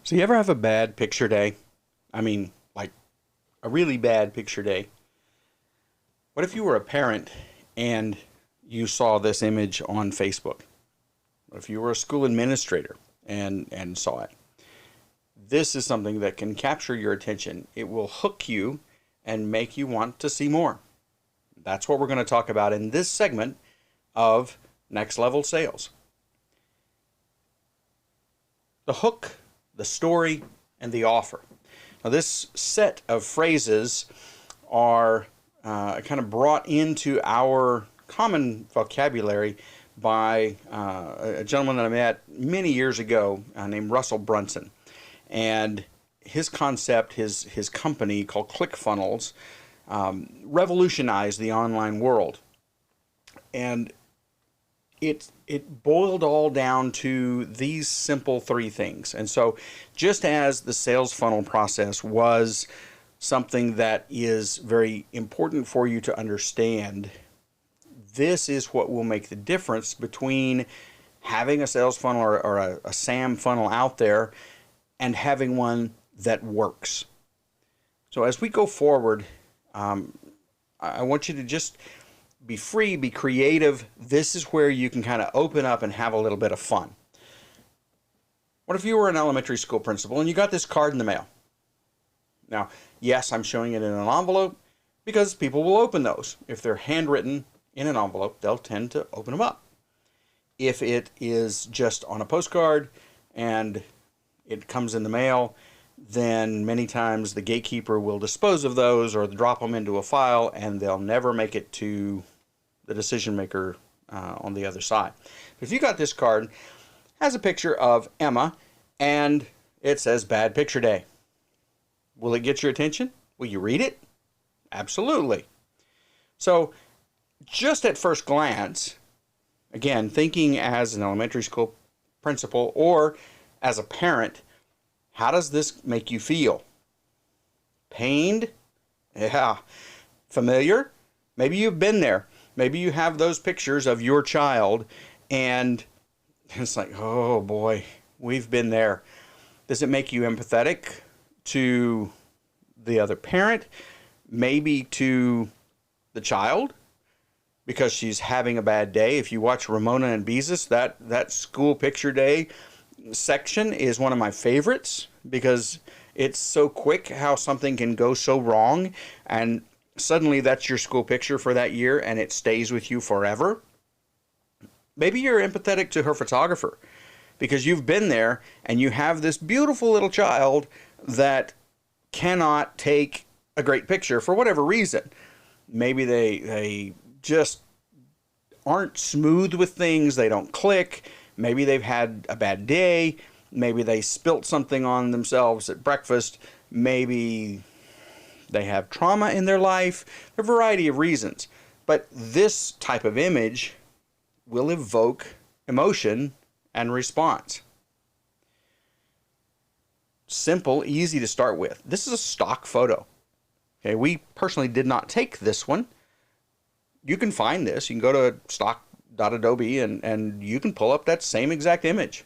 So you ever have a bad picture day? I mean, like a really bad picture day. What if you were a parent and you saw this image on Facebook? What if you were a school administrator and saw it? This is something that can capture your attention. It will hook you and make you want to see more. That's what we're going to talk about in this segment of Next Level Sales. The hook, the story, and the offer. Now, this set of phrases are kind of brought into our common vocabulary by a gentleman that I met many years ago named Russell Brunson. And his concept, his company called ClickFunnels, revolutionized the online world. And it boiled all down to these simple three things. And so just as the sales funnel process was something that is very important for you to understand, this is what will make the difference between having a sales funnel or a SAM funnel out there and having one that works. So as we go forward, I want you to just be free, be creative. This is where you can kind of open up and have a little bit of fun. What if you were an elementary school principal and you got this card in the mail? Now, yes, I'm showing it in an envelope because people will open those. If they're handwritten in an envelope, they'll tend to open them up. If it is just on a postcard and it comes in the mail, then many times the gatekeeper will dispose of those or drop them into a file and they'll never make it to the decision maker on the other side. But if you got this card, it has a picture of Emma and it says bad picture day. Will it get your attention? Will you read it? Absolutely. So just at first glance, again, thinking as an elementary school principal or as a parent, how does this make you feel? Pained? Yeah. Familiar? Maybe you've been there. Maybe you have those pictures of your child and it's like, oh boy, we've been there. Does it make you empathetic to the other parent? Maybe to the child because she's having a bad day. If you watch Ramona and Beezus, that school picture day section is one of my favorites because it's so quick how something can go so wrong and suddenly that's your school picture for that year and it stays with you forever. Maybe you're empathetic to her photographer because you've been there and you have this beautiful little child that cannot take a great picture for whatever reason. Maybe they just aren't smooth with things, they don't click. Maybe they've had a bad day. Maybe they spilt something on themselves at breakfast. Maybe they have trauma in their life. There are a variety of reasons. But this type of image will evoke emotion and response. Simple, easy to start with. This is a stock photo. Okay, we personally did not take this one. You can find this. You can go to stock.adobe and you can pull up that same exact image.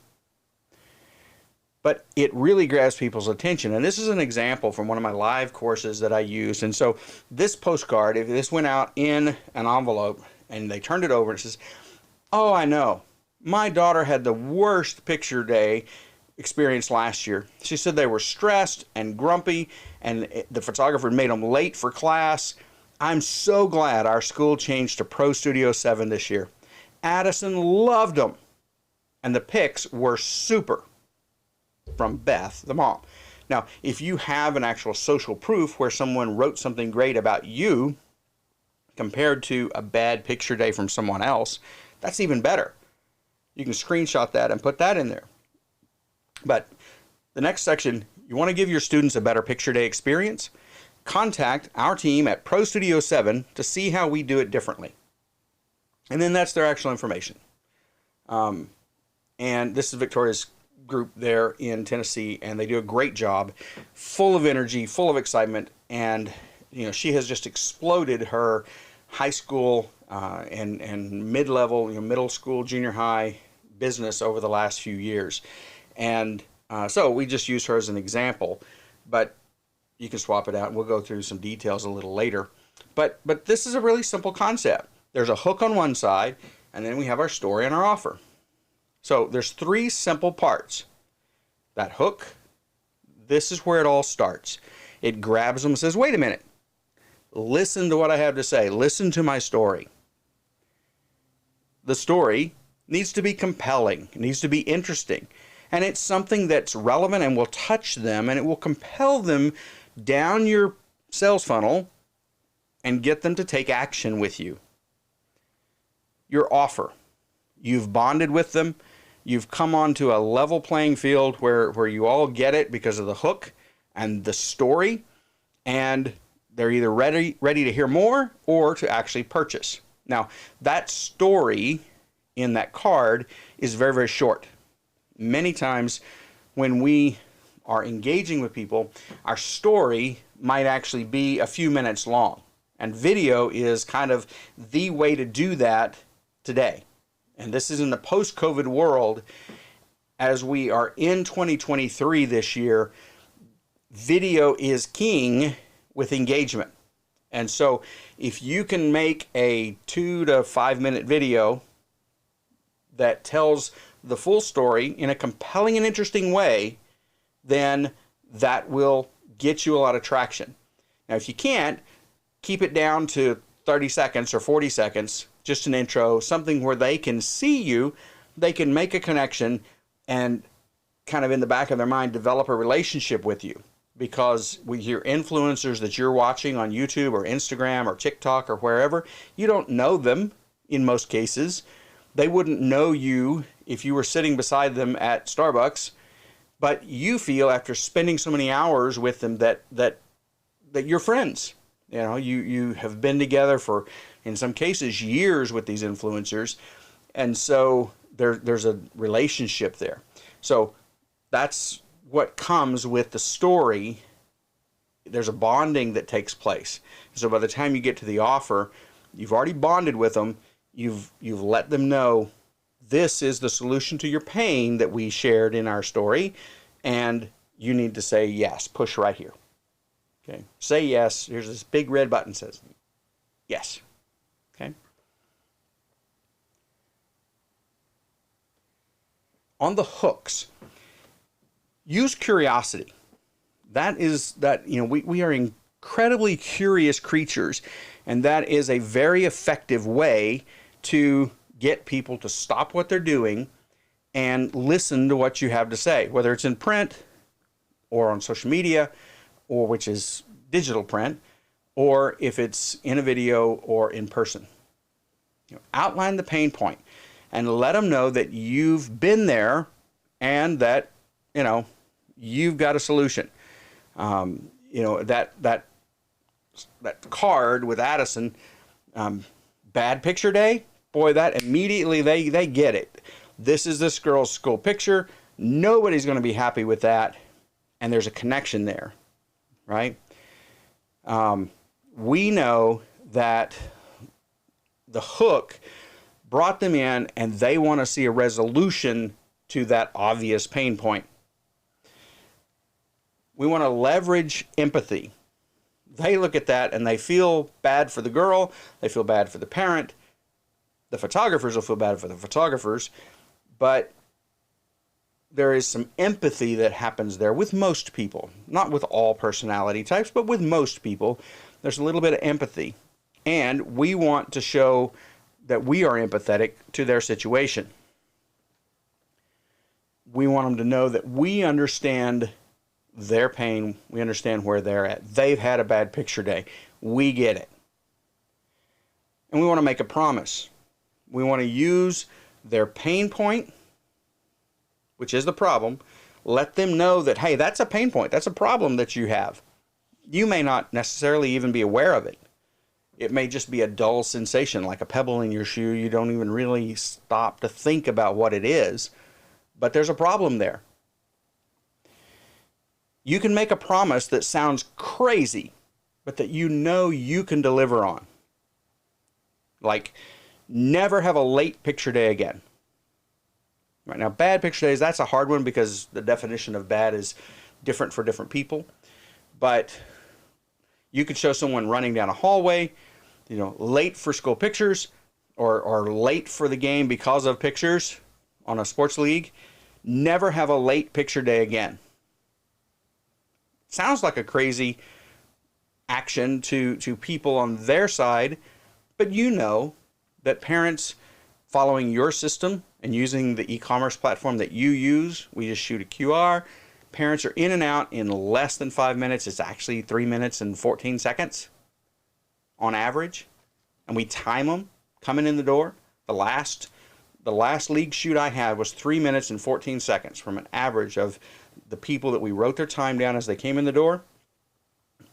But it really grabs people's attention. And this is an example from one of my live courses that I used. And so this postcard, if this went out in an envelope and they turned it over, it says, oh, I know. My daughter had the worst picture day experience last year. She said they were stressed and grumpy and the photographer made them late for class. I'm so glad our school changed to Pro Studio 7 this year. Addison loved them. And the pics were super. From Beth, the mom. Now, if you have an actual social proof where someone wrote something great about you compared to a bad picture day from someone else, that's even better. You can screenshot that and put that in there. But the next section, you want to give your students a better picture day experience? Contact our team at Pro Studio 7 to see how we do it differently. And then that's their actual information. And this is Victoria's group there in Tennessee, and they do a great job, full of energy, full of excitement, and she has just exploded her high school and mid-level, middle school, junior high business over the last few years. And So we just use her as an example, but you can swap it out and we'll go through some details a little later. But this is a really simple concept. There's a hook on one side, and then we have our story and our offer. So there's three simple parts. That hook, this is where it all starts. It grabs them and says, wait a minute, listen to what I have to say. Listen to my story. The story needs to be compelling. It needs to be interesting. And it's something that's relevant and will touch them, and it will compel them down your sales funnel and get them to take action with you. Your offer. You've bonded with them. You've come onto a level playing field where you all get it because of the hook and the story, and they're either ready to hear more or to actually purchase. Now, that story in that card is very, very short. Many times when we are engaging with people, our story might actually be a few minutes long. And video is kind of the way to do that today. And this is in the post-COVID world. As we are in 2023 this year, video is king with engagement. And so if you can make a 2 to 5 minute video that tells the full story in a compelling and interesting way, then that will get you a lot of traction. Now, if you can't, keep it down to 30 seconds or 40 seconds, just an intro, something where they can see you, they can make a connection, and kind of in the back of their mind develop a relationship with you. Because with your influencers that you're watching on YouTube or Instagram or TikTok or wherever, you don't know them in most cases. They wouldn't know you if you were sitting beside them at Starbucks, but you feel after spending so many hours with them that you're friends. You know, you have been together for, in some cases, years with these influencers, and so there's a relationship there. So that's what comes with the story. There's a bonding that takes place. So by the time you get to the offer, you've already bonded with them. You've let them know this is the solution to your pain that we shared in our story, and you need to say yes. Push right here. Okay, say yes. Here's this big red button that says yes. Okay. On the hooks, use curiosity. We are incredibly curious creatures, and that is a very effective way to get people to stop what they're doing and listen to what you have to say, whether it's in print or on social media, or which is digital print, or if it's in a video or in person. Outline the pain point and let them know that you've been there and that, you've got a solution. That card with Addison, bad picture day, boy, that immediately they get it. This is this girl's school picture. Nobody's going to be happy with that. And there's a connection there, right? We know that the hook brought them in and they want to see a resolution to that obvious pain point. We want to leverage empathy. They look at that and they feel bad for the girl. They feel bad for the parent. The photographers will feel bad for the photographers. But there is some empathy that happens there with most people. Not with all personality types, but with most people. There's a little bit of empathy. And we want to show that we are empathetic to their situation. We want them to know that we understand their pain. We understand where they're at. They've had a bad picture day. We get it. And we want to make a promise. We want to use their pain point, which is the problem. Let them know that, hey, that's a pain point. That's a problem that you have. You may not necessarily even be aware of it. It may just be a dull sensation, like a pebble in your shoe. You don't even really stop to think about what it is. But there's a problem there. You can make a promise that sounds crazy, but that you can deliver on. Like, never have a late picture day again. Right now, bad picture days, that's a hard one because the definition of bad is different for different people. But you could show someone running down a hallway, late for school pictures, or late for the game because of pictures on a sports league. Never have a late picture day again. Sounds like a crazy action to people on their side, but you know that parents following your system and using the e-commerce platform that you use, we just shoot a QR. Parents are in and out in less than 5 minutes. It's actually 3 minutes and 14 seconds on average. And we time them coming in the door. The last league shoot I had was 3 minutes and 14 seconds from an average of the people that we wrote their time down as they came in the door,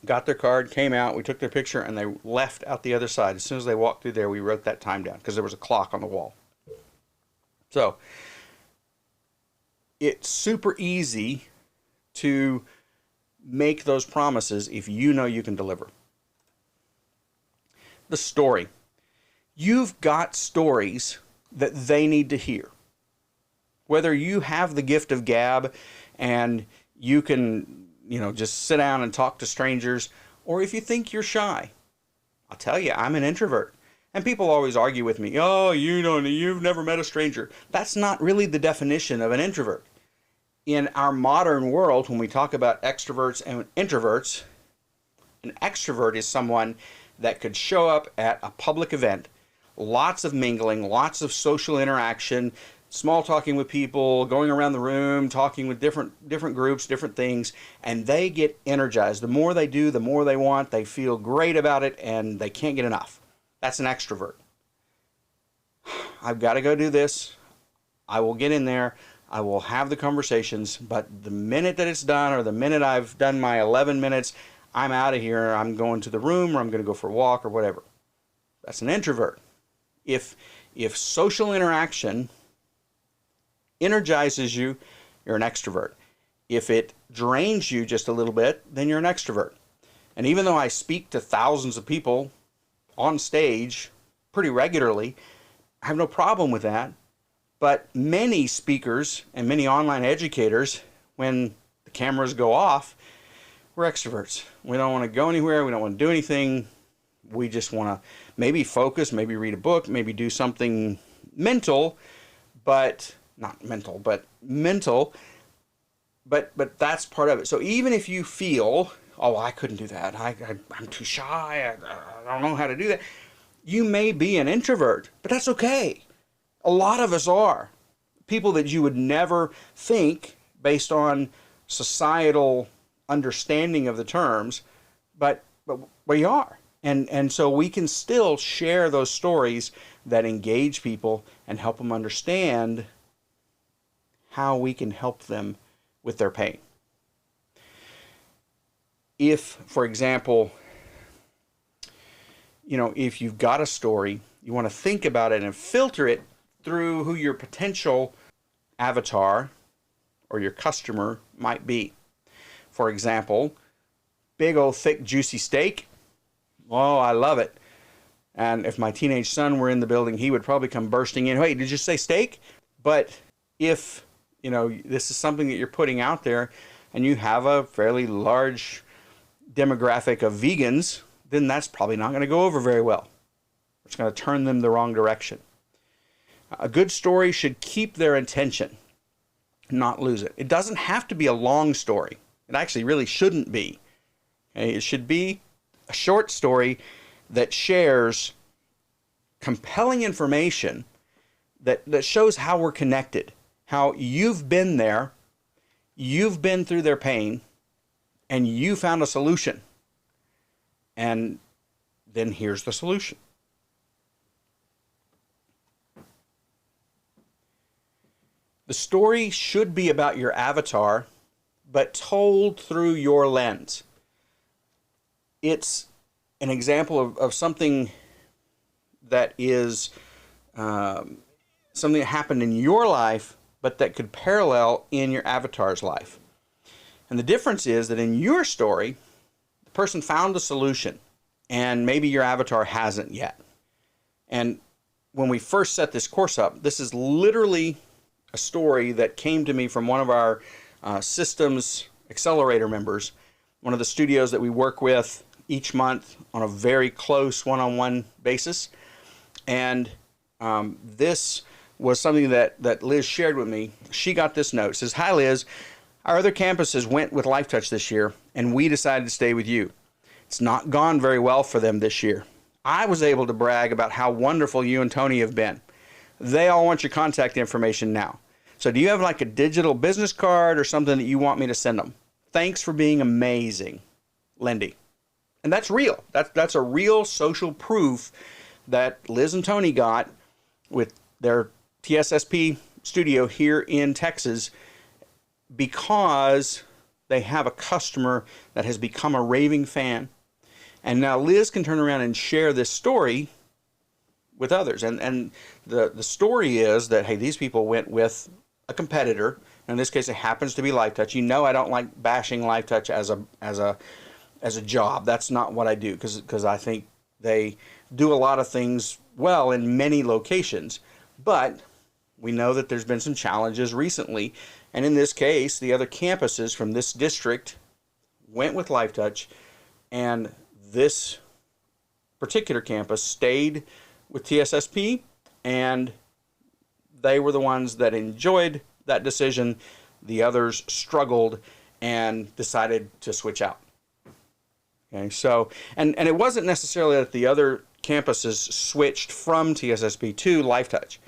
got their card, came out, we took their picture, and they left out the other side. As soon as they walked through there, we wrote that time down because there was a clock on the wall. So it's super easy to make those promises if you know you can deliver. The story. You've got stories that they need to hear. Whether you have the gift of gab and you can, just sit down and talk to strangers, or if you think you're shy. I'll tell you, I'm an introvert. And people always argue with me, oh, you've never met a stranger. That's not really the definition of an introvert. In our modern world, when we talk about extroverts and introverts, an extrovert is someone that could show up at a public event, lots of mingling, lots of social interaction, small talking with people, going around the room, talking with different groups, different things, and they get energized. The more they do, the more they want. They feel great about it, and they can't get enough. That's an extrovert. I've got to go do this. I will get in there. I will have the conversations, but the minute that it's done, or the minute I've done my 11 minutes, I'm out of here. I'm going to the room, or I'm going to go for a walk, or whatever. That's an introvert. If social interaction energizes you, you're an extrovert. If it drains you just a little bit, then you're an extrovert. And even though I speak to thousands of people on stage pretty regularly, I have no problem with that. But many speakers and many online educators, when the cameras go off, we're extroverts. We don't want to go anywhere. We don't want to do anything. We just want to maybe focus, maybe read a book, maybe do something mental, but not mental, but mental. But that's part of it. So even if you feel, oh, I couldn't do that. I'm too shy. I don't know how to do that. You may be an introvert, but that's okay. A lot of us are. People that you would never think based on societal understanding of the terms, but we are. And so we can still share those stories that engage people and help them understand how we can help them with their pain. If, for example, if you've got a story, you want to think about it and filter it through who your potential avatar or your customer might be. For example, big old thick juicy steak. Oh, I love it. And if my teenage son were in the building, he would probably come bursting in. Hey, did you say steak? But if, this is something that you're putting out there and you have a fairly large demographic of vegans, then that's probably not going to go over very well. It's going to turn them the wrong direction. A good story should keep their attention, not lose it. It doesn't have to be a long story. It actually really shouldn't be. Okay? It should be a short story that shares compelling information that shows how we're connected, how you've been there, you've been through their pain, and you found a solution. And then here's the solution. The story should be about your avatar, but told through your lens. It's an example of something that is something that happened in your life, but that could parallel in your avatar's life. And the difference is that in your story, the person found a solution, and maybe your avatar hasn't yet. And when we first set this course up, this is literally a story that came to me from one of our systems accelerator members, one of the studios that we work with each month on a very close one-on-one basis. And this was something that Liz shared with me. She got this note. It says, "Hi, Liz. Our other campuses went with LifeTouch this year, and we decided to stay with you. It's not gone very well for them this year. I was able to brag about how wonderful you and Tony have been. They all want your contact information now. So do you have like a digital business card or something that you want me to send them? Thanks for being amazing, Lindy." And that's real. That's a real social proof that Liz and Tony got with their TSSP studio here in Texas, because they have a customer that has become a raving fan. And now Liz can turn around and share this story with others. And the story is that, hey, these people went with a competitor. In this case, it happens to be LifeTouch. You know, I don't like bashing LifeTouch as a job. That's not what I do, because I think they do a lot of things well in many locations. But we know that there's been some challenges recently. And in this case, the other campuses from this district went with LifeTouch, and this particular campus stayed with TSSP, and they were the ones that enjoyed that decision. The others struggled and decided to switch out. Okay, so, and it wasn't necessarily that the other campuses switched from TSSP to LifeTouch.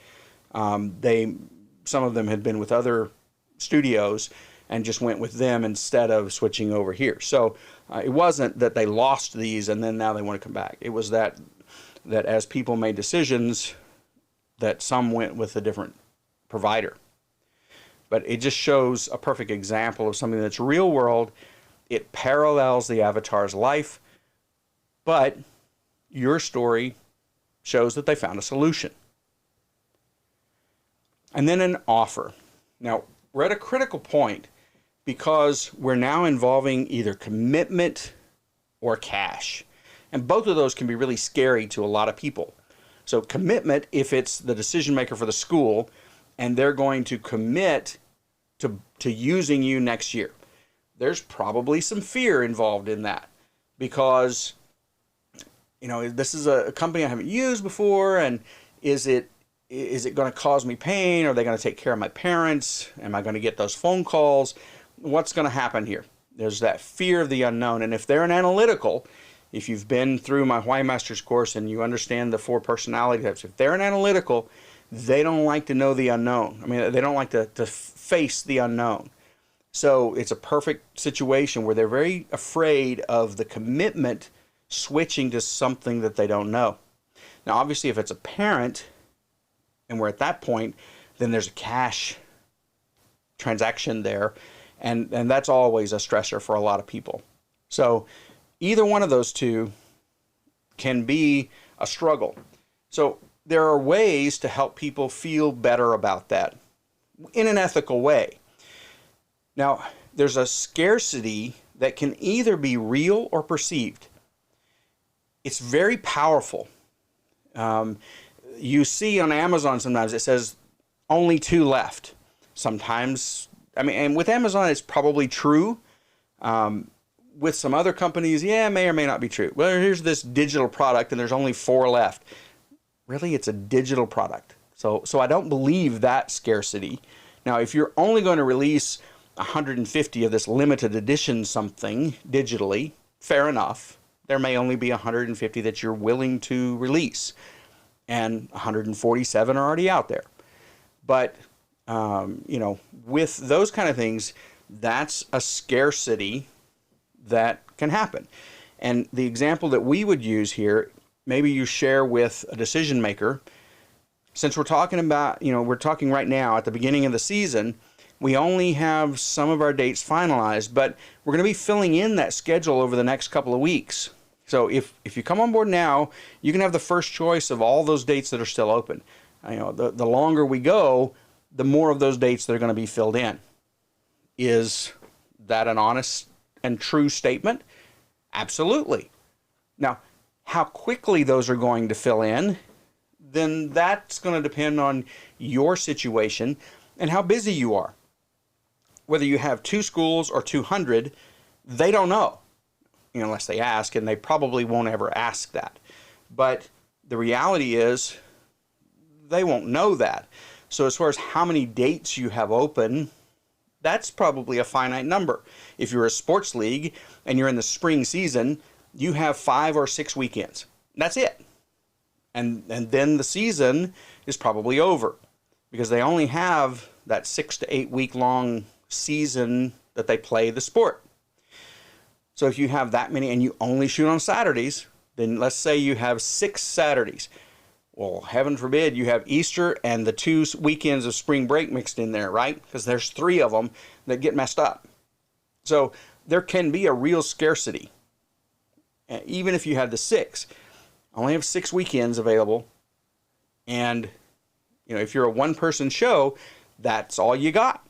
Some of them had been with other studios and just went with them instead of switching over here. So it wasn't that they lost these and then now they want to come back. It was that as people made decisions, that some went with a different provider. But it just shows a perfect example of something that's real world. It parallels the avatar's life, but your story shows that they found a solution. And then an offer. Now, we're at a critical point because we're now involving either commitment or cash. And both of those can be really scary to a lot of people. So commitment, if it's the decision maker for the school and they're going to commit to using you next year, there's probably some fear involved in that, because, you know, this is a company I haven't used before, and is it going to cause me pain? Are they going to take care of my parents? Am I going to get those phone calls? What's going to happen here? There's that fear of the unknown. And if they're an analytical, if you've been through my Why Masters course and you understand the 4 personality types, if they're an analytical, they don't like to know the unknown. I mean, they don't like to face the unknown. So it's a perfect situation where they're very afraid of the commitment switching to something that they don't know. Now, obviously, if it's a parent and we're at that point, then there's a cash transaction there. And that's always a stressor for a lot of people. So either one of those two can be a struggle. So there are ways to help people feel better about that in an ethical way. Now, there's a scarcity that can either be real or perceived. It's very powerful. You see on Amazon sometimes it says only 2 left. Sometimes, I mean, and with Amazon it's probably true. With some other companies, yeah, it may or may not be true. Well, here's this digital product and there's only 4 left. Really, it's a digital product. So I don't believe that scarcity. Now, if you're only going to release 150 of this limited edition something digitally, fair enough. There may only be 150 that you're willing to release, and 147 are already out there. But, you know, with those kind of things, that's a scarcity that can happen. And the example that we would use here, maybe you share with a decision maker, since we're talking about, you know, we're talking right now at the beginning of the season, we only have some of our dates finalized, but we're going to be filling in that schedule over the next couple of weeks. So if you come on board now, you can have the first choice of all those dates that are still open. You know, the longer we go, the more of those dates that are going to be filled in. Is that an honest and true statement? Absolutely. Now, how quickly those are going to fill in, then that's going to depend on your situation and how busy you are. Whether you have 2 schools or 200, they don't know, unless they ask, and they probably won't ever ask that. But the reality is they won't know that. So as far as how many dates you have open, that's probably a finite number. If you're a sports league and you're in the spring season, you have 5 or 6 weekends. That's it. And then the season is probably over, because they only have that 6 to 8 week long season that they play the sport. So if you have that many and you only shoot on Saturdays, then let's say you have 6 Saturdays. Well, heaven forbid you have Easter and the 2 weekends of spring break mixed in there, right? Because there's 3 of them that get messed up. So there can be a real scarcity. Even if you have the 6, only have 6 weekends available. And, if you're a one-person show, that's all you got.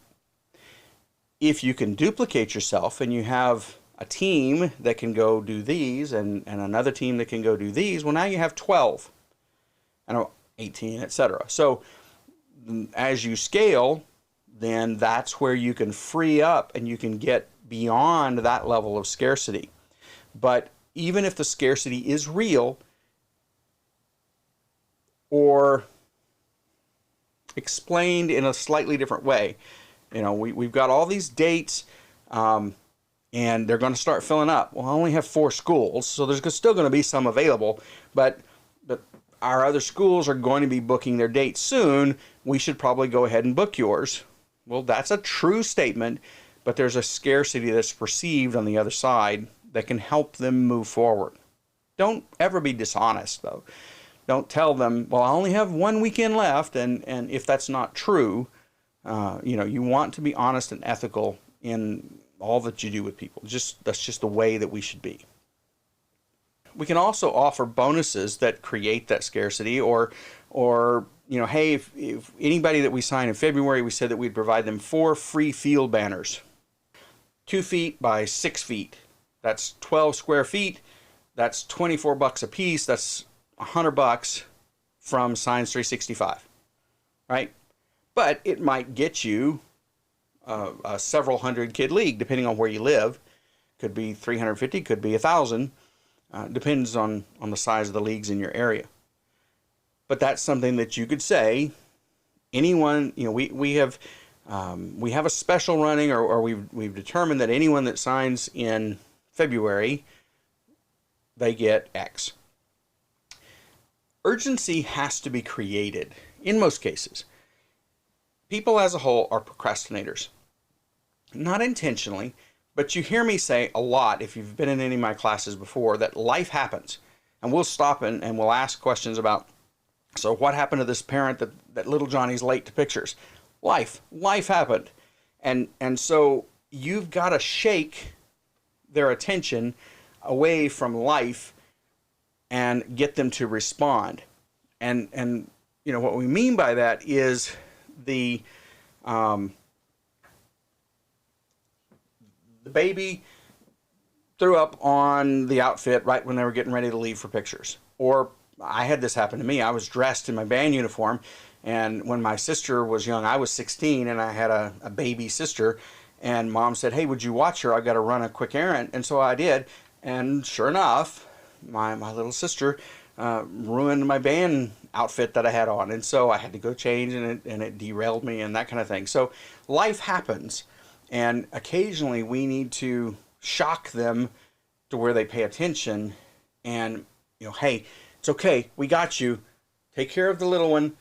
If you can duplicate yourself and you have a team that can go do these and another team that can go do these, well, now you have 12 and 18, etc. So as you scale, then that's where you can free up and you can get beyond that level of scarcity. But even if the scarcity is real or explained in a slightly different way, we've got all these dates, and they're going to start filling up. Well, I only have 4 schools, so there's still going to be some available, but our other schools are going to be booking their dates soon. We should probably go ahead and book yours. Well, that's a true statement, but there's a scarcity that's perceived on the other side that can help them move forward. Don't ever be dishonest, though. Don't tell them, well, I only have 1 weekend left, and if that's not true, you want to be honest and ethical in all that you do with people. That's just the way that we should be. We can also offer bonuses that create that scarcity, or hey, if anybody that we sign in February, we said that we'd provide them 4 free field banners, 2 feet by 6 feet. That's 12 square feet. That's $24 a piece. That's $100 from Signs 365, right? But it might get you a several hundred kid league, depending on where you live. Could be 350, could be 1,000. Depends on the size of the leagues in your area. But that's something that you could say, anyone, we have a special running, or we've determined that anyone that signs in February, they get X. Urgency has to be created in most cases. People as a whole are procrastinators. Not intentionally, but you hear me say a lot, if you've been in any of my classes before, that life happens. And we'll stop and we'll ask questions about, so what happened to this parent that little Johnny's late to pictures? Life happened. And so you've got to shake their attention away from life and get them to respond. And what we mean by that is the baby threw up on the outfit right when they were getting ready to leave for pictures. Or I had this happen to me. I was dressed in my band uniform, and when my sister was young, I was 16, and I had a baby sister, and Mom said, hey, would you watch her? I've got to run a quick errand. And so I did, and sure enough, my little sister ruined my band outfit that I had on, and so I had to go change, and it derailed me and that kind of thing. So life happens, and occasionally we need to shock them to where they pay attention, and hey, it's okay, we got you, take care of the little one,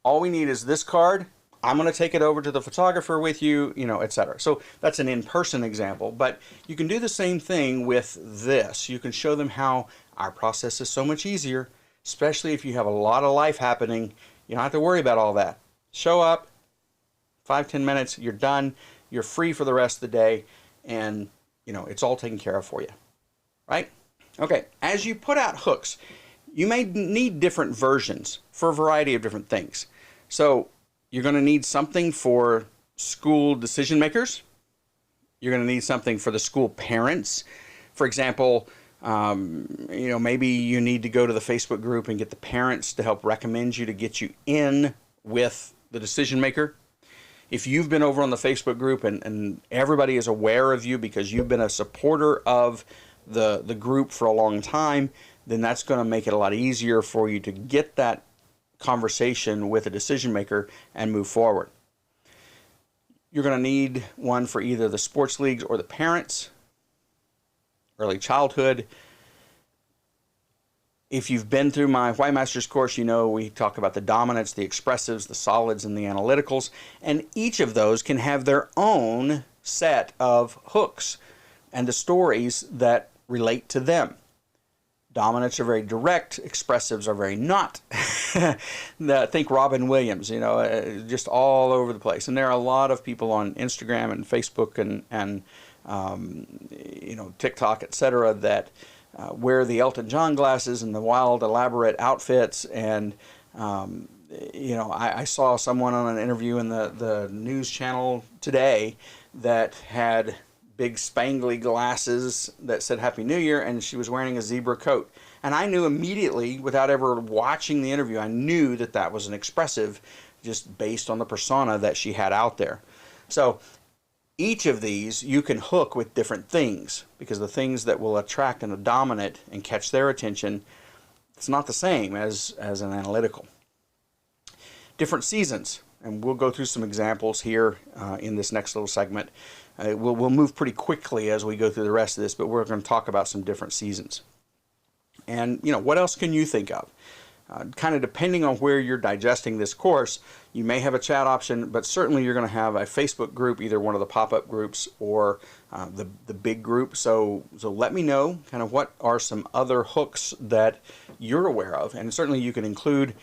all we need is this card, I'm going to take it over to the photographer with you, etc. So that's an in-person example, but you can do the same thing with this. You can show them how our process is so much easier, especially if you have a lot of life happening. You don't have to worry about all that. Show up, 5-10 minutes, you're done, you're free for the rest of the day, and it's all taken care of for you, right? Okay, as you put out hooks, you may need different versions for a variety of different things. So you're going to need something for school decision makers. You're going to need something for the school parents. For example, maybe you need to go to the Facebook group and get the parents to help recommend you to get you in with the decision maker. if you've been over on the Facebook group and everybody is aware of you because you've been a supporter of the group for a long time, then that's going to make it a lot easier for you to get that conversation with a decision maker and move forward. You're going to need one for either the sports leagues or the parents, early childhood. If you've been through my Why Masters course, you know we talk about the dominants, the expressives, the solids, and the analyticals, and each of those can have their own set of hooks and the stories that relate to them. Dominants are very direct, expressives are very not. Think Robin Williams, just all over the place. And there are a lot of people on Instagram and Facebook and TikTok, etc., that wear the Elton John glasses and the wild, elaborate outfits. And, I saw someone on an interview in the news channel today that had big spangly glasses that said Happy New Year, and she was wearing a zebra coat. And I knew immediately, without ever watching the interview, I knew that that was an expressive just based on the persona that she had out there. So each of these you can hook with different things, because the things that will attract a dominant and catch their attention, it's not the same as an analytical. Different seasons, and we'll go through some examples here in this next little segment. We'll move pretty quickly as we go through the rest of this, but we're going to talk about some different seasons. And, what else can you think of? Kind of depending on where you're digesting this course, you may have a chat option, but certainly you're going to have a Facebook group, either one of the pop-up groups or the big group. So let me know kind of what are some other hooks that you're aware of. And certainly you can include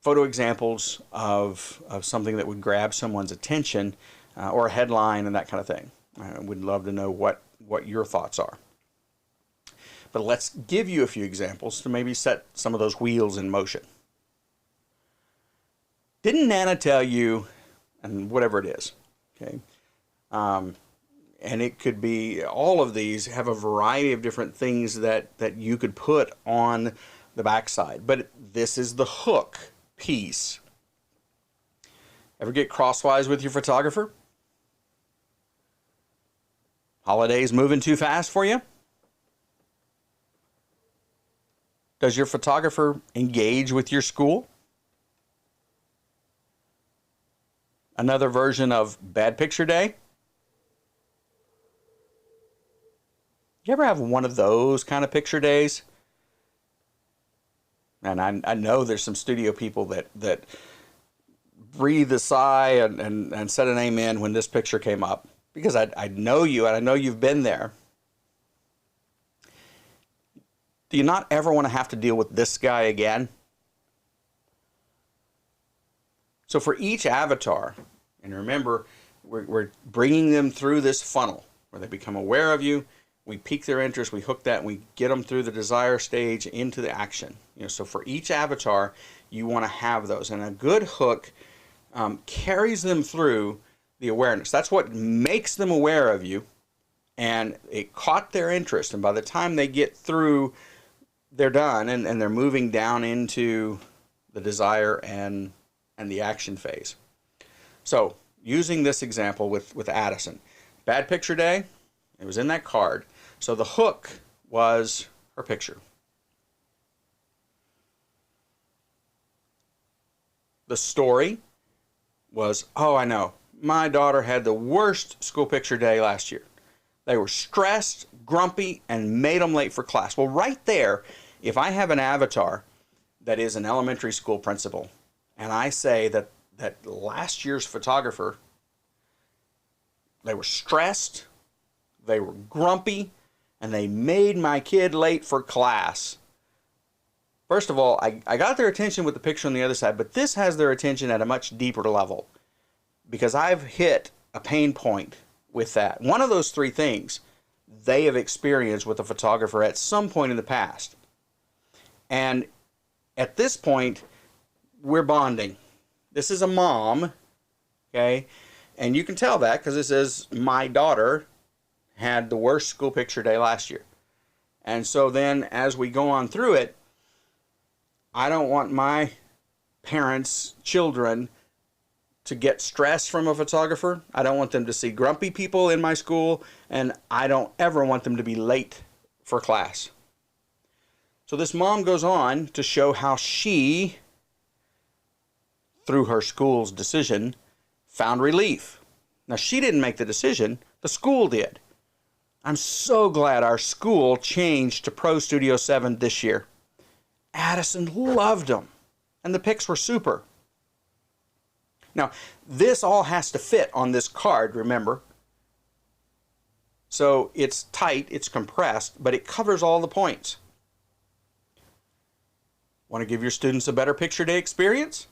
photo examples of something that would grab someone's attention, or a headline and that kind of thing. I would love to know what your thoughts are. But let's give you a few examples to maybe set some of those wheels in motion. Didn't Nana tell you, and whatever it is, okay? And it could be, all of these have a variety of different things that you could put on the backside. But this is the hook piece. Ever get crosswise with your photographer? Holidays moving too fast for you? Does your photographer engage with your school? Another version of bad picture day? You ever have one of those kind of picture days? And I know there's some studio people that breathe a sigh and said an amen when this picture came up. Because I know you, and I know you've been there. Do you not ever want to have to deal with this guy again? So for each avatar, and remember, we're bringing them through this funnel where they become aware of you, we pique their interest, we hook that, and we get them through the desire stage into the action. So for each avatar, you want to have those. And a good hook carries them through the awareness. That's what makes them aware of you, and it caught their interest. And by the time they get through, they're done, and they're moving down into the desire and the action phase. So using this example with Addison, bad picture day, it was in that card. So the hook was her picture. The story was, oh, I know, my daughter had the worst school picture day last year. They were stressed, grumpy, and made them late for class. Well, right there, if I have an avatar that is an elementary school principal, and I say that last year's photographer, they were stressed, they were grumpy, and they made my kid late for class. First of all, I got their attention with the picture on the other side, but this has their attention at a much deeper level, because I've hit a pain point with that. One of those three things they have experienced with a photographer at some point in the past. And at this point, we're bonding. This is a mom, okay? And you can tell that because it says, my daughter had the worst school picture day last year. And so then as we go on through it, I don't want my parents' children to get stress from a photographer. I don't want them to see grumpy people in my school, and I don't ever want them to be late for class. So this mom goes on to show how she, through her school's decision, found relief. Now, she didn't make the decision, the school did. I'm so glad our school changed to Pro Studio 7 this year. Addison loved them, and the pics were super. Now, this all has to fit on this card, remember? So it's tight, it's compressed, but it covers all the points. Want to give your students a better picture day experience?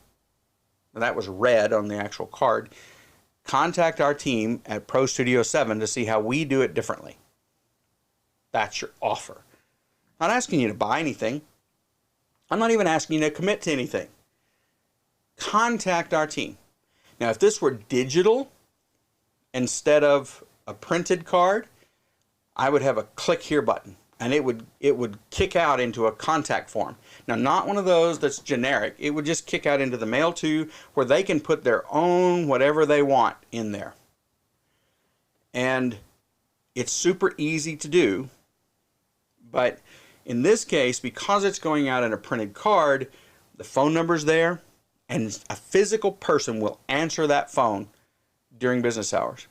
Now, that was red on the actual card. Contact our team at Pro Studio 7 to see how we do it differently. That's your offer. I'm not asking you to buy anything. I'm not even asking you to commit to anything. Contact our team. Now, if this were digital instead of a printed card, I would have a click here button, and it would kick out into a contact form. Now, not one of those that's generic. It would just kick out into the mail to where they can put their own whatever they want in there. And it's super easy to do, but in this case, because it's going out in a printed card, the phone number's there, and a physical person will answer that phone during business hours.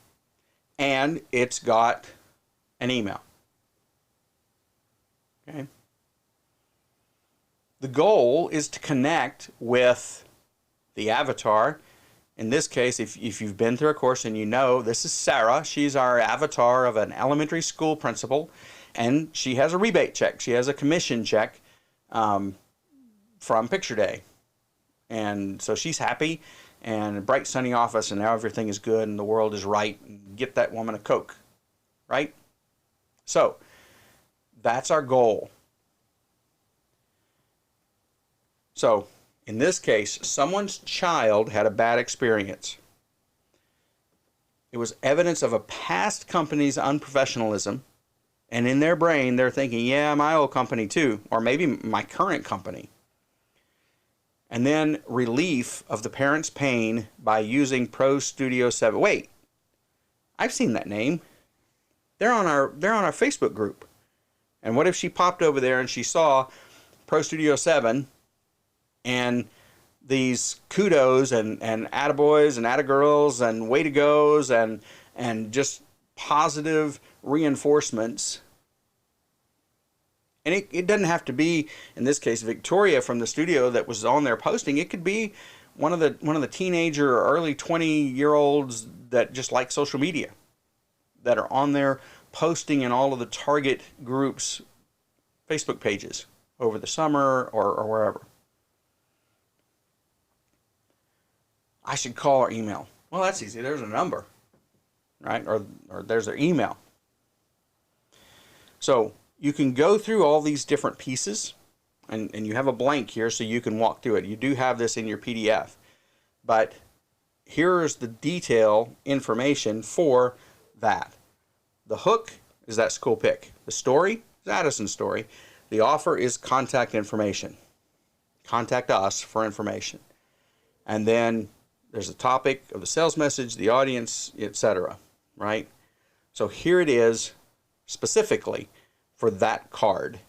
And it's got an email. Okay. The goal is to connect with the avatar. In this case, if you've been through a course and you know, this is Sarah. She's our avatar of an elementary school principal, and she has a rebate check. She has a commission check from Picture Day. And so she's happy, and a bright sunny office, and now everything is good and the world is right. Get that woman a Coke, right? So that's our goal. So in this case, someone's child had a bad experience. It was evidence of a past company's unprofessionalism, and in their brain they're thinking, yeah, my old company too, or maybe my current company. And then relief of the parent's pain by using Pro Studio 7. Wait, I've seen that name. They're on our Facebook group. And what if she popped over there and she saw Pro Studio 7 and these kudos and attaboys and attagirls and way to goes and just positive reinforcements. And it doesn't have to be, in this case, Victoria from the studio that was on there posting. It could be one of the teenager or early 20-year-olds that just like social media, that are on there posting in all of the target groups' Facebook pages over the summer or wherever. I should call or email. Well, that's easy. There's a number, right? Or there's their email. So you can go through all these different pieces, and you have a blank here so you can walk through it. You do have this in your PDF, but here's the detail information for that. The hook is that school pick. The story is Addison's story. The offer is contact information. Contact us for information. And then there's the topic of the sales message, the audience, etc. Right? So here it is specifically for that card.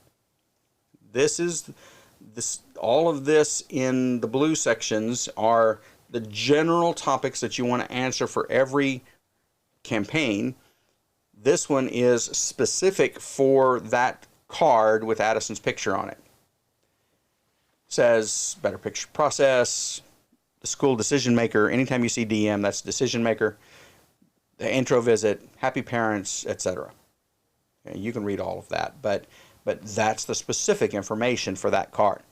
All of this in the blue sections are the general topics that you want to answer for every campaign. This one is specific for that card with Addison's picture on it. Says better picture process, the school decision maker. Anytime you see DM, that's decision maker. The intro visit, happy parents, etc. Okay, you can read all of that, but that's the specific information for that card.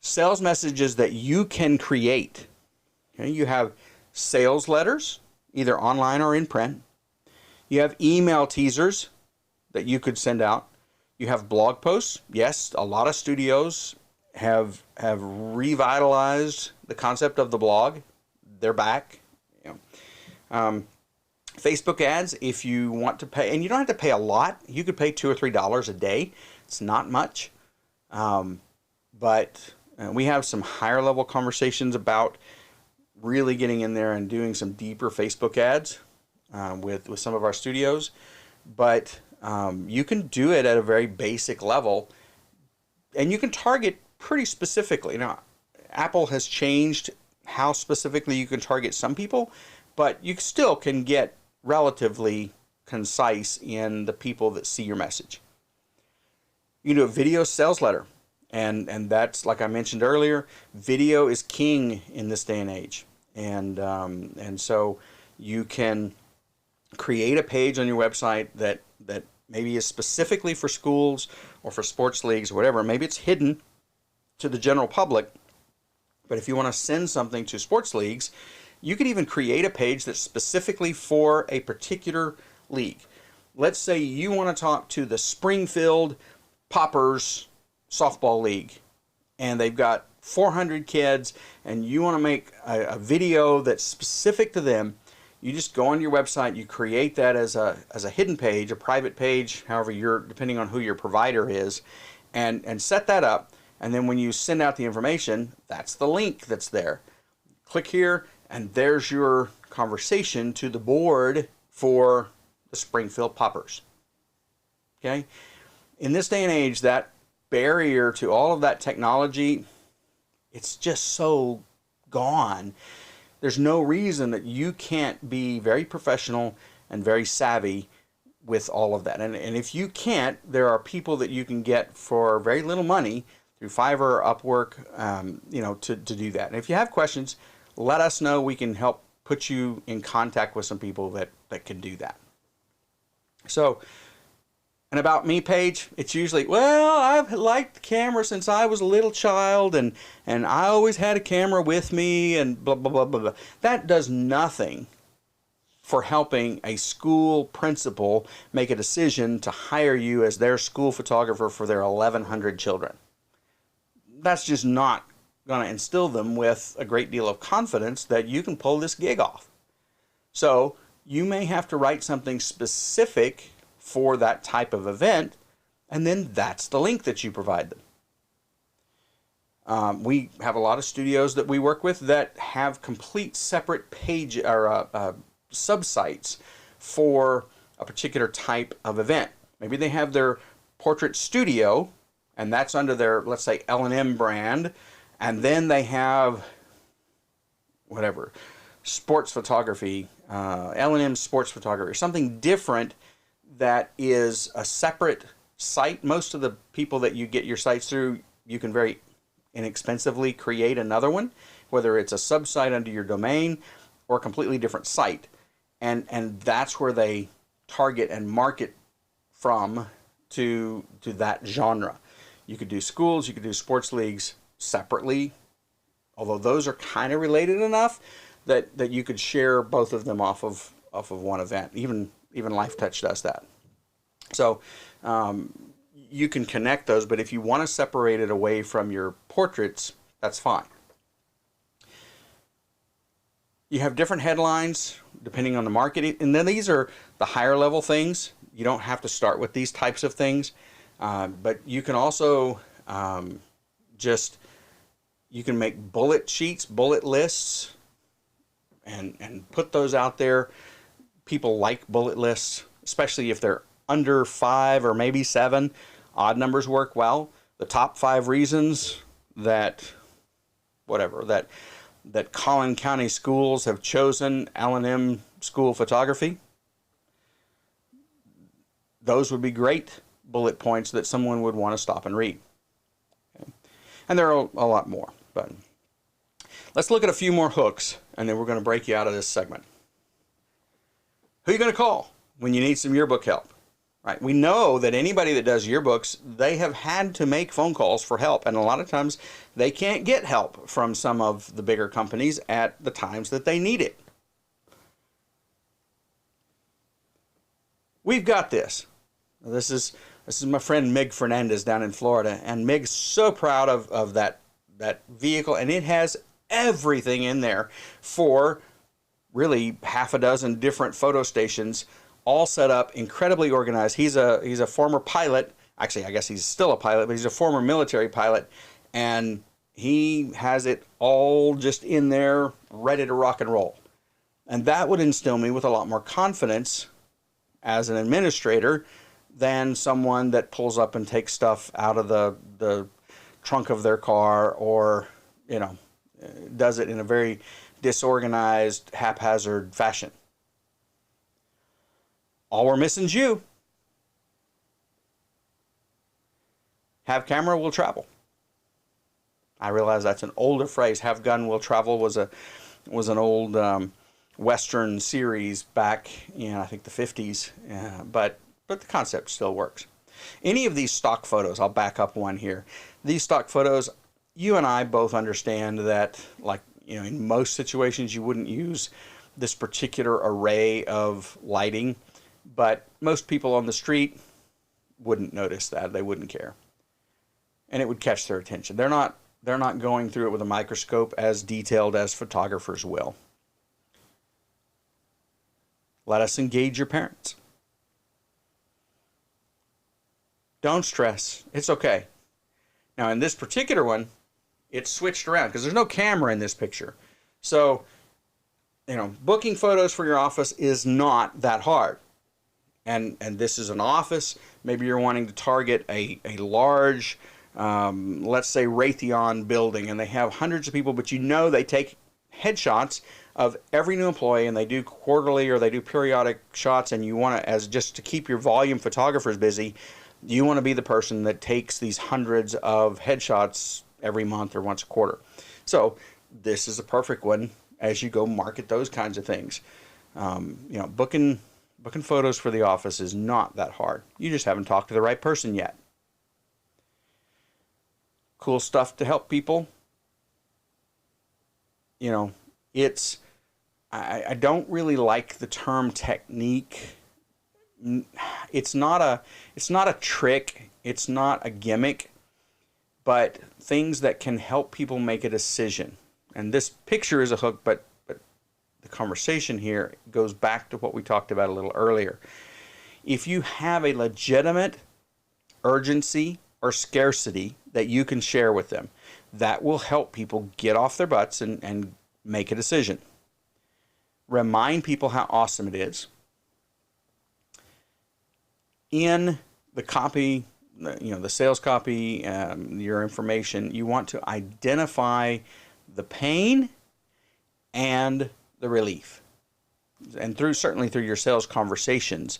Sales messages that you can create. Okay, you have sales letters, either online or in print. You have email teasers that you could send out. You have blog posts. Yes, a lot of studios have revitalized the concept of the blog. They're back. Facebook ads, if you want to pay, and you don't have to pay a lot. You could pay $2 or $3 a day. It's not much, but we have some higher level conversations about really getting in there and doing some deeper Facebook ads with some of our studios, but you can do it at a very basic level, and you can target pretty specifically. Now, Apple has changed how specifically you can target some people, but you still can get relatively concise in the people that see your message. You can do a video sales letter, and that's, like I mentioned earlier, video is king in this day and age, and so you can create a page on your website that maybe is specifically for schools or for sports leagues or whatever. Maybe it's hidden to the general public, but if you want to send something to sports leagues, you could even create a page that's specifically for a particular league. Let's say you want to talk to the Springfield Poppers softball league, and they've got 400 kids, and you want to make a video that's specific to them. You just go on your website, you create that as a hidden page, a private page, however depending on who your provider is, and set that up. And then when you send out the information, that's the link that's there. Click here, and there's your conversation to the board for the Springfield Poppers. Okay? In this day and age, that barrier to all of that technology, it's just so gone. There's no reason that you can't be very professional and very savvy with all of that. And if you can't, there are people that you can get for very little money through Fiverr or Upwork, to do that. And if you have questions, let us know. We can help put you in contact with some people that can do that. So, an About Me page, it's usually, well, I've liked the camera since I was a little child, and I always had a camera with me, and blah, blah, blah, blah, blah. That does nothing for helping a school principal make a decision to hire you as their school photographer for their 1,100 children. That's just not going to instill them with a great deal of confidence that you can pull this gig off. So you may have to write something specific for that type of event, and then that's the link that you provide them. We have a lot of studios that we work with that have complete separate page or subsites for a particular type of event. Maybe they have their portrait studio, and that's under their, let's say, L&M brand, and then they have whatever, sports photography, L&M sports photography, or something different that is a separate site. Most of the people that you get your sites through, you can very inexpensively create another one, whether it's a sub-site under your domain or a completely different site. And that's where they target and market from to that genre. You could do schools, you could do sports leagues separately, although those are kind of related enough that you could share both of them off of one event. Even LifeTouch does that. So you can connect those, but if you want to separate it away from your portraits, that's fine. You have different headlines depending on the market, and then these are the higher level things. You don't have to start with these types of things, but you can also you can make bullet sheets, bullet lists, and put those out there. People like bullet lists, especially if they're under 5 or maybe 7. Odd numbers work well. The top 5 reasons that Collin County schools have chosen L&M school photography. Those would be great bullet points that someone would want to stop and read. Okay. And there are a lot more, but let's look at a few more hooks, and then we're going to break you out of this segment. Who are you going to call when you need some yearbook help? Right? We know that anybody that does yearbooks, they have had to make phone calls for help, and a lot of times they can't get help from some of the bigger companies at the times that they need it. We've got this. This is my friend Mig Fernandez down in Florida, and Mig's so proud of that vehicle, and it has everything in there for really half a dozen different photo stations, all set up, incredibly organized. He's a former pilot. Actually, I guess he's still a pilot, but he's a former military pilot, and He has it all just in there, ready to rock and roll. And that would instill me with a lot more confidence as an administrator than someone that pulls up and takes stuff out of the trunk of their car, or, you know, does it in a very disorganized, haphazard fashion. All we're missing is you. Have camera, will travel. I realize that's an older phrase. Have gun, will travel was an old Western series back in, I think, the 50s. But the concept still works. Any of these stock photos, I'll back up one here. These stock photos, you and I both understand that, like, you know, in most situations you wouldn't use this particular array of lighting, but most people on the street wouldn't notice that. They wouldn't care. And it would catch their attention. They're not going through it with a microscope as detailed as photographers will. Let us engage your parents. Don't stress. It's okay. Now, in this particular one, it's switched around because there's no camera in this picture. So, you know, booking photos for your office is not that hard. And this is an office. Maybe you're wanting to target a large, let's say, Raytheon building, and they have hundreds of people, but you know they take headshots of every new employee, and they do quarterly or they do periodic shots, and you want to, as just to keep your volume photographers busy, you want to be the person that takes these hundreds of headshots every month or once a quarter. So this is a perfect one as you go market those kinds of things. You know, booking photos for the office is not that hard. You just haven't talked to the right person yet. Cool stuff to help people. You know, I don't really like the term technique. It's not a trick. It's not a gimmick, but things that can help people make a decision. And this picture is a hook, but the conversation here goes back to what we talked about a little earlier. If you have a legitimate urgency or scarcity that you can share with them, that will help people get off their butts and make a decision. Remind people how awesome it is. In the copy, you know, the sales copy, your information, you want to identify the pain and the relief. And certainly through your sales conversations,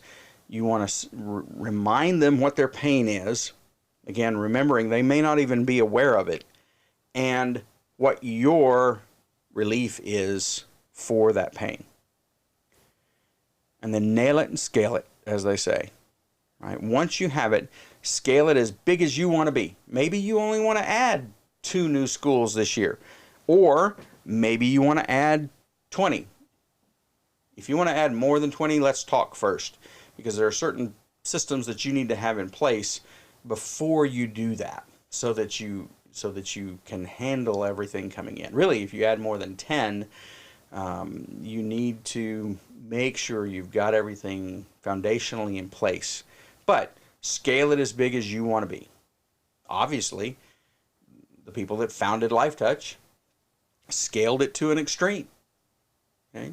you want to remind them what their pain is. Again, remembering they may not even be aware of it, and what your relief is for that pain. And then nail it and scale it, as they say. Right? Once you have it, scale it as big as you want to be. Maybe you only want to add 2 new schools this year, or maybe you want to add 20. If you want to add more than 20, let's talk first, because there are certain systems that you need to have in place before you do that, so that you can handle everything coming in. Really, if you add more than 10, you need to make sure you've got everything foundationally in place. But scale it as big as you want to be. Obviously, the people that founded LifeTouch scaled it to an extreme. Okay?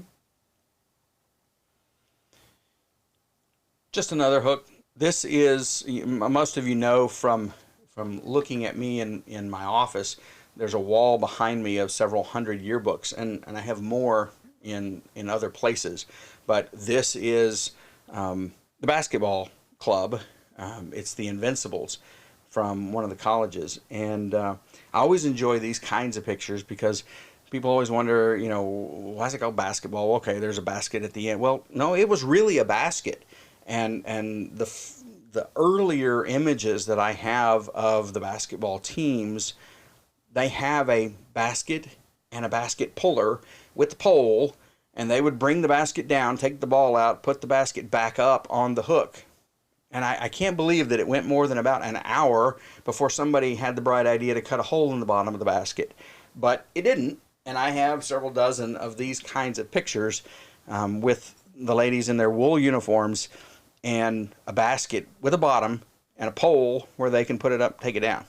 Just another hook. This is, most of you know from looking at me in my office, there's a wall behind me of several hundred yearbooks, and I have more in other places. But this is the basketball club. It's the Invincibles from one of the colleges. And I always enjoy these kinds of pictures because people always wonder, you know, why is it called basketball? Okay, there's a basket at the end. Well, no, it was really a basket. And the earlier images that I have of the basketball teams, they have a basket and a basket puller with the pole, and they would bring the basket down, take the ball out, put the basket back up on the hook. And I can't believe that it went more than about an hour before somebody had the bright idea to cut a hole in the bottom of the basket. But it didn't, and I have several dozen of these kinds of pictures with the ladies in their wool uniforms and a basket with a bottom and a pole where they can put it up, take it down.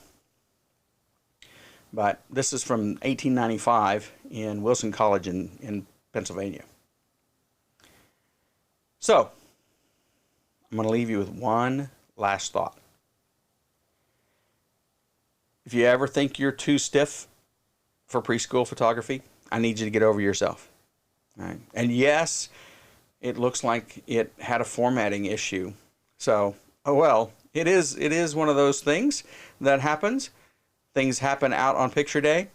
But this is from 1895 in Wilson College in Pennsylvania. So, I'm going to leave you with one last thought. If you ever think you're too stiff for preschool photography, I need you to get over yourself. All right? And yes, it looks like it had a formatting issue. So, oh well, it is one of those things that happens. Things happen out on picture day,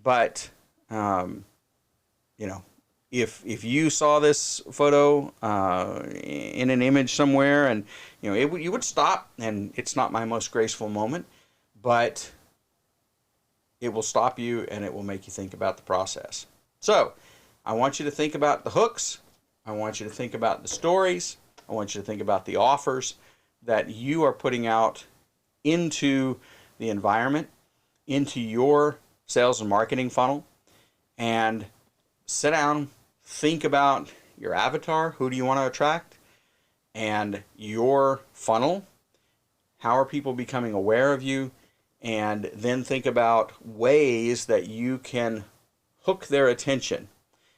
but you know, if you saw this photo in an image somewhere, and you know, you would stop, and it's not my most graceful moment, but it will stop you and it will make you think about the process. So I want you to think about the hooks. I want you to think about the stories. I want you to think about the offers that you are putting out into the environment, into your sales and marketing funnel, and sit down, think about your avatar. Who do you want to attract? And your funnel. How are people becoming aware of you? And then think about ways that you can hook their attention.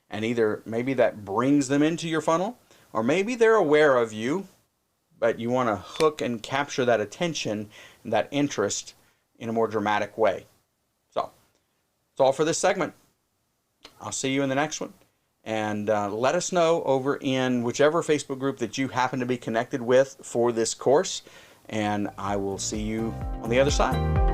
And either maybe that brings them into your funnel, or maybe they're aware of you, but you want to hook and capture that attention and that interest in a more dramatic way. So, that's all for this segment. I'll see you in the next one. And let us know over in whichever Facebook group that you happen to be connected with for this course. And I will see you on the other side.